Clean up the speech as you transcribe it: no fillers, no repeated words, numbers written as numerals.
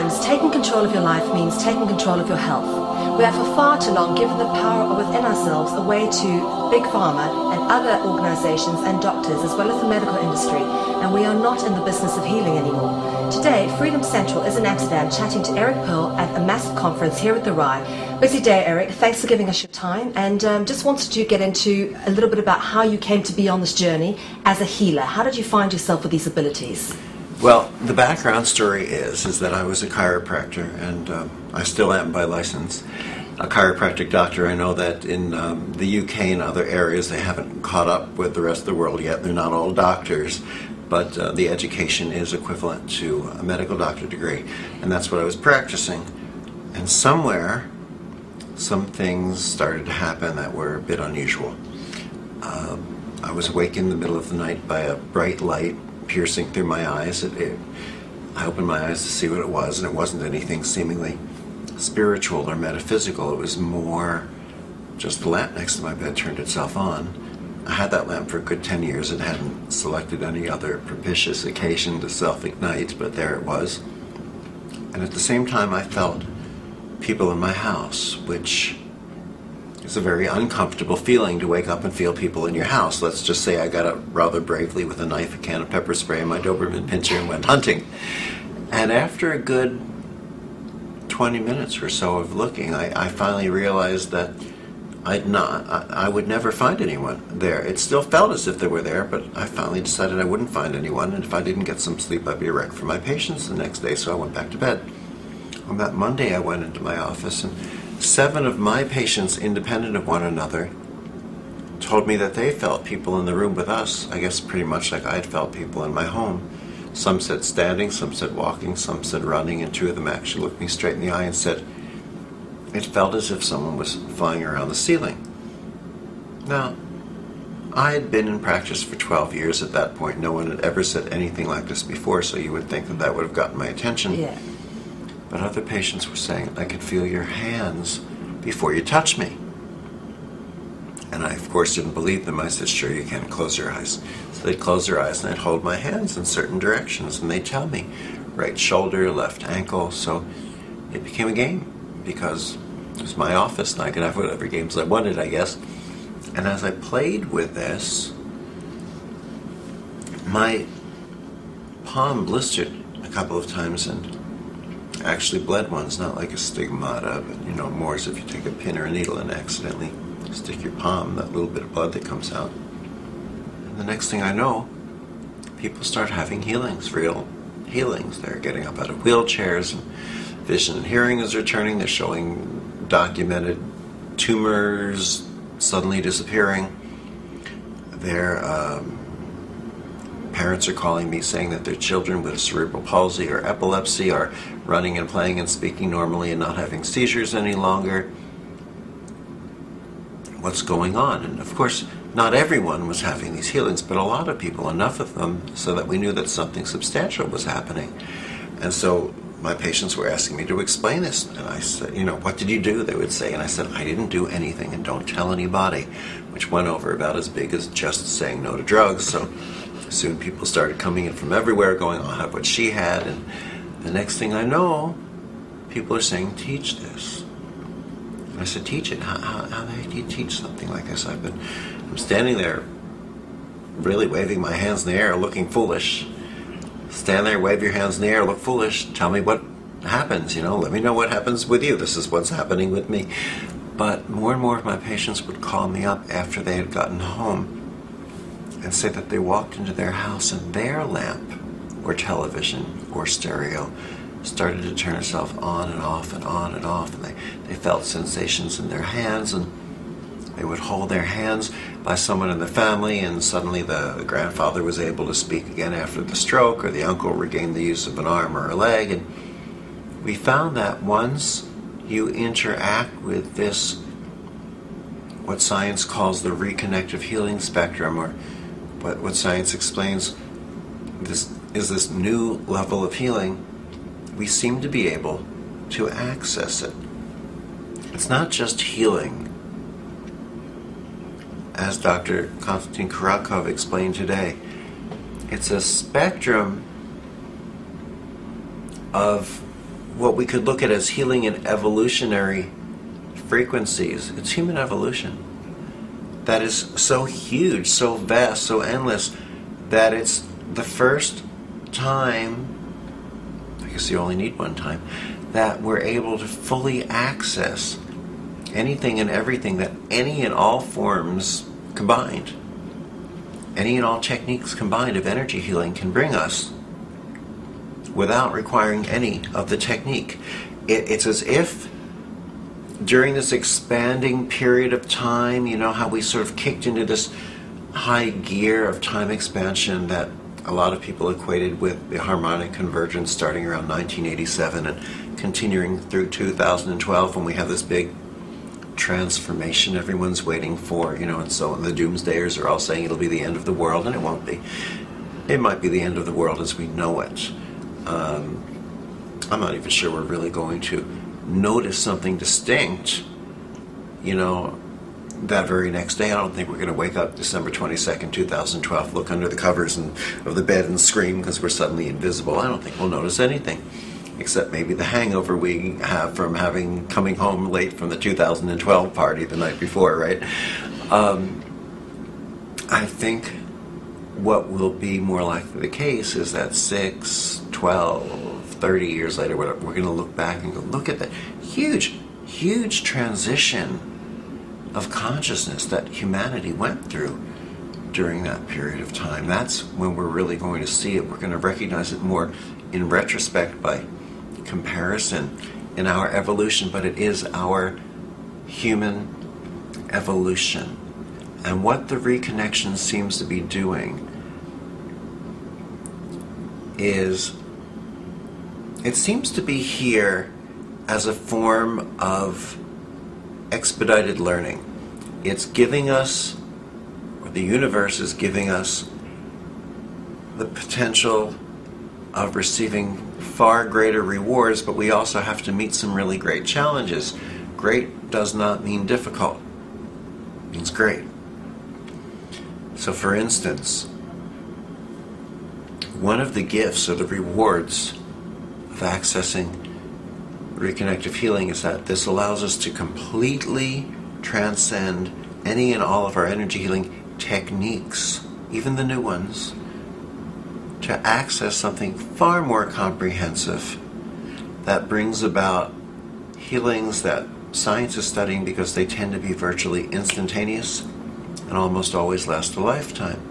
Sometimes taking control of your life means taking control of your health. We have for far too long given the power within ourselves away to Big Pharma and other organizations and doctors, as well as the medical industry, and we are not in the business of healing anymore. Today, Freedom Central is in Amsterdam chatting to Eric Pearl at a massive conference here at the Rye. Busy day, Eric. Thanks for giving us your time, and just wanted to get into a little bit about how you came to be on this journey as a healer. How did you find yourself with these abilities? Well, the background story is that I was a chiropractor, and I still am by license. A chiropractic doctor. I know that in the UK and other areas they haven't caught up with the rest of the world yet. They're not all doctors, but the education is equivalent to a medical doctor degree, and that's what I was practicing. And somewhere, some things started to happen that were a bit unusual. I was awake in the middle of the night by a bright light piercing through my eyes. I opened my eyes to see what it was, and it wasn't anything seemingly spiritual or metaphysical. It was more just the lamp next to my bed turned itself on. I had that lamp for a good 10 years and hadn't selected any other propitious occasion to self-ignite, but there it was. And at the same time I felt people in my house, which is a very uncomfortable feeling to wake up and feel people in your house. Let's just say I got up rather bravely with a knife, a can of pepper spray, and my Doberman pinscher and went hunting. And after a good 20 minutes or so of looking, I finally realized that I would never find anyone there. It still felt as if they were there, but I finally decided I wouldn't find anyone, and if I didn't get some sleep, I'd be a wreck for my patients the next day, so I went back to bed. On that Monday, I went into my office, and 7 of my patients, independent of one another, told me that they felt people in the room with us, I guess pretty much like I'd felt people in my home. Some said standing, some said walking, some said running, and 2 of them actually looked me straight in the eye and said, it felt as if someone was flying around the ceiling. Now, I had been in practice for 12 years at that point. No one had ever said anything like this before, so you would think that that would have gotten my attention. Yeah. But other patients were saying, I could feel your hands before you touch me. And I, of course, didn't believe them. I said, sure, you can. Close your eyes. So they'd close their eyes, and I'd hold my hands in certain directions, and they'd tell me, right shoulder, left ankle. So it became a game, because it was my office, and I could have whatever games I wanted, I guess. And as I played with this, my palm blistered a couple of times, and actually bled once, not like a stigmata, but more as if you take a pin or a needle and accidentally stick your palm, that little bit of blood that comes out. And the next thing I know, people start having healings, real healings. They're getting up out of wheelchairs, and vision and hearing is returning. They're showing documented tumors suddenly disappearing. Their parents are calling me saying that their children with cerebral palsy or epilepsy are running and playing and speaking normally and not having seizures any longer. What's going on? And of course, not everyone was having these healings, but a lot of people, enough of them, so that we knew that something substantial was happening. And so my patients were asking me to explain this, and I said, what did you do? They would say, and I said, I didn't do anything, and don't tell anybody, which went over about as big as just saying no to drugs. So soon people started coming in from everywhere going, I'll have what she had, and the next thing I know, people are saying, teach this. And I said, teach it? How the heck do you teach something like this? I'm standing there really waving my hands in the air, looking foolish. Stand there, wave your hands in the air, look foolish, tell me what happens, let me know what happens with you. This is what's happening with me. But more and more of my patients would call me up after they had gotten home and say that they walked into their house and their lamp or television or stereo started to turn itself on and off and on and off, and they felt sensations in their hands, and they would hold their hands by someone in the family, and suddenly the grandfather was able to speak again after the stroke, or the uncle regained the use of an arm or a leg. And we found that once you interact with this, what science calls the reconnective healing spectrum, or what science explains this new level of healing, we seem to be able to access it. It's not just healing. As Dr. Konstantin Kurakov explained today, it's a spectrum of what we could look at as healing in evolutionary frequencies. It's human evolution that is so huge, so vast, so endless, that it's the first time, I guess you only need one time, that we're able to fully access anything and everything that any and all forms combined, any and all techniques combined of energy healing can bring us without requiring any of the technique. It's as if during this expanding period of time, you know how we sort of kicked into this high gear of time expansion that a lot of people equated with the harmonic convergence starting around 1987 and continuing through 2012 when we have this big transformation everyone's waiting for, you know, and so the doomsdayers are all saying it'll be the end of the world, and it won't be. It might be the end of the world as we know it. I'm not even sure we're really going to notice something distinct, you know, that very next day. I don't think we're going to wake up December 22nd, 2012, look under the covers of the bed and scream because we're suddenly invisible. I don't think we'll notice anything, except maybe the hangover we have from coming home late from the 2012 party the night before, right? I think what will be more likely the case is that 6, 12, 30 years later, we're going to look back and go, look at that huge, huge transition of consciousness that humanity went through during that period of time. That's when we're really going to see it. We're going to recognize it more in retrospect by comparison in our evolution, but it is our human evolution. And what the reconnection seems to be doing is, it seems to be here as a form of expedited learning. It's giving us, or the universe is giving us, the potential of receiving far greater rewards, but we also have to meet some really great challenges. Great does not mean difficult. It means great. So for instance, one of the gifts or the rewards of accessing reconnective healing is that this allows us to completely transcend any and all of our energy healing techniques, even the new ones, to access something far more comprehensive that brings about healings that science is studying because they tend to be virtually instantaneous and almost always last a lifetime.